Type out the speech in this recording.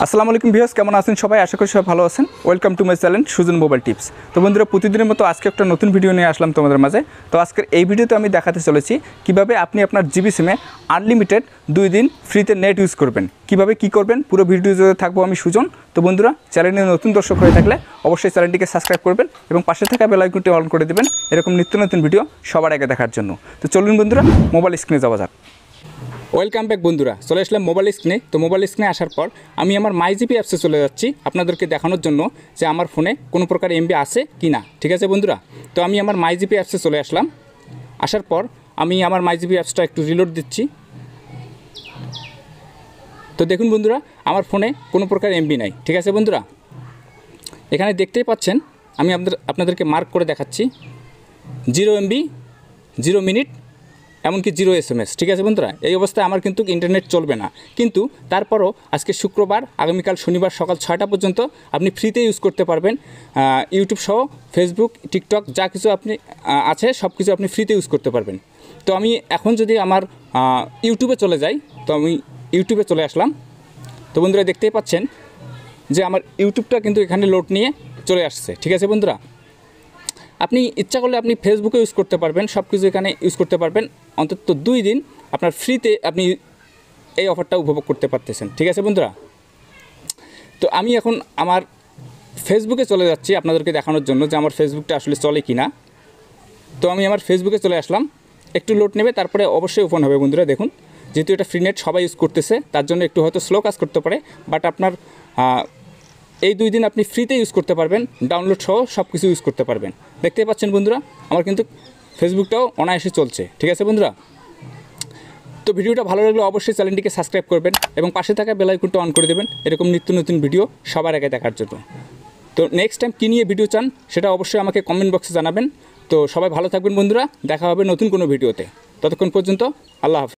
আসসালামু আলাইকুম ভিউয়ার্স, কেমন আছেন সবাই? আশা করি সবাই ভালো আছেন। Welcome to my channel Sujan mobile tips. তো বন্ধুরা, প্রতিদিনের মতো আজকে একটা নতুন ভিডিও নিয়ে আসলাম তোমাদের মাঝে। তো আজকের এই ভিডিওতে আমি দেখাতে চলেছি কিভাবে আপনি আপনার জিবি সিমে আনলিমিটেড 2 দিন ফ্রিতে নেট ইউজ করবেন। কিভাবে কি করবেন পুরো ভিডিওতে থাকবো আমি সুজন। তো বন্ধুরা, চ্যানেলে নতুন দর্শক হয়ে থাকলে অবশ্যই চ্যানেলটিকে সাবস্ক্রাইব করবেন এবং পাশে থাকা বেল আইকনটি অন করে দেবেন এরকম নিত্য নতুন ভিডিও সবার আগে দেখার জন্য। তো চলুন বন্ধুরা, মোবাইল স্ক্রিনে যাওয়া যাক। ওয়েলকাম ব্যাক বন্ধুরা, চলে আসলাম মোবাইল স্ক্রিনে। তো মোবাইল স্ক্রিনে আসার পর আমি আমার মাইজিপি অ্যাপসে চলে যাচ্ছি আপনাদেরকে দেখানোর জন্য যে আমার ফোনে কোনো প্রকার এমবি আছে কি না। ঠিক আছে বন্ধুরা, তো আমি আমার মাইজিপি অ্যাপসে চলে আসলাম। আসার পর আমি আমার মাইজিপি অ্যাপসটা একটু রিলোড দিচ্ছি। তো দেখুন বন্ধুরা, আমার ফোনে কোনো প্রকার এমবি নাই। ঠিক আছে বন্ধুরা, এখানে দেখতেই পাচ্ছেন আমি আপনাদেরকে মার্ক করে দেখাচ্ছি 0 MB, 0 মিনিট, এমনকি 0 SMS। ঠিক আছে বন্ধুরা, এই অবস্থায় আমার কিন্তু ইন্টারনেট চলবে না। কিন্তু তারপরও আজকে শুক্রবার, আগামীকাল শনিবার সকাল 6টা পর্যন্ত আপনি ফ্রিতে ইউজ করতে পারবেন। ইউটিউব সহ ফেসবুক, টিকটক যা কিছু আপনি আছে সব কিছু আপনি ফ্রিতে ইউজ করতে পারবেন। তো আমি এখন যদি আমার ইউটিউবে চলে যাই, তো আমি ইউটিউবে চলে আসলাম। তো বন্ধুরা দেখতেই পাচ্ছেন যে আমার ইউটিউবটা কিন্তু এখানে লোড নিয়ে চলে আসছে। ঠিক আছে বন্ধুরা, আপনি ইচ্ছা করলে আপনি ফেসবুকে ইউজ করতে পারবেন, সব কিছু এখানে ইউজ করতে পারবেন। অন্তত 2 দিন আপনার ফ্রিতে আপনি এই অফারটা উপভোগ করতে পারতেছেন। ঠিক আছে বন্ধুরা, তো আমি এখন আমার ফেসবুকে চলে যাচ্ছি আপনাদেরকে দেখানোর জন্য যে আমার ফেসবুকটা আসলে চলে কি না। তো আমি আমার ফেসবুকে চলে আসলাম। একটু লোড নেবে, তারপরে অবশ্যই ওপেন হবে। বন্ধুরা দেখুন, যেহেতু এটা ফ্রি নেট সবাই ইউজ করতেছে, তার জন্য একটু হয়তো স্লো কাজ করতে পারে, বাট আপনার এই 2 দিন আপনি ফ্রিতে ইউজ করতে পারবেন, ডাউনলোড সহ সব কিছু ইউজ করতে পারবেন। দেখতেই পাচ্ছেন বন্ধুরা, আমার কিন্তু ফেসবুকটাও অনায়াসে চলছে। ঠিক আছে বন্ধুরা, তো ভিডিওটা ভালো লাগলে অবশ্যই চ্যানেলটিকে সাবস্ক্রাইব করবেন এবং পাশে থাকা বেল আইকনটা অন করে দেবেন এরকম নিত্য নতুন ভিডিও সবার আগে দেখার জন্য। তো নেক্সট টাইম কী নিয়ে ভিডিও চান সেটা অবশ্যই আমাকে কমেন্ট বক্সে জানাবেন। তো সবাই ভালো থাকবেন বন্ধুরা, দেখা হবে নতুন কোনো ভিডিওতে। ততক্ষণ পর্যন্ত আল্লাহ হাফেজ।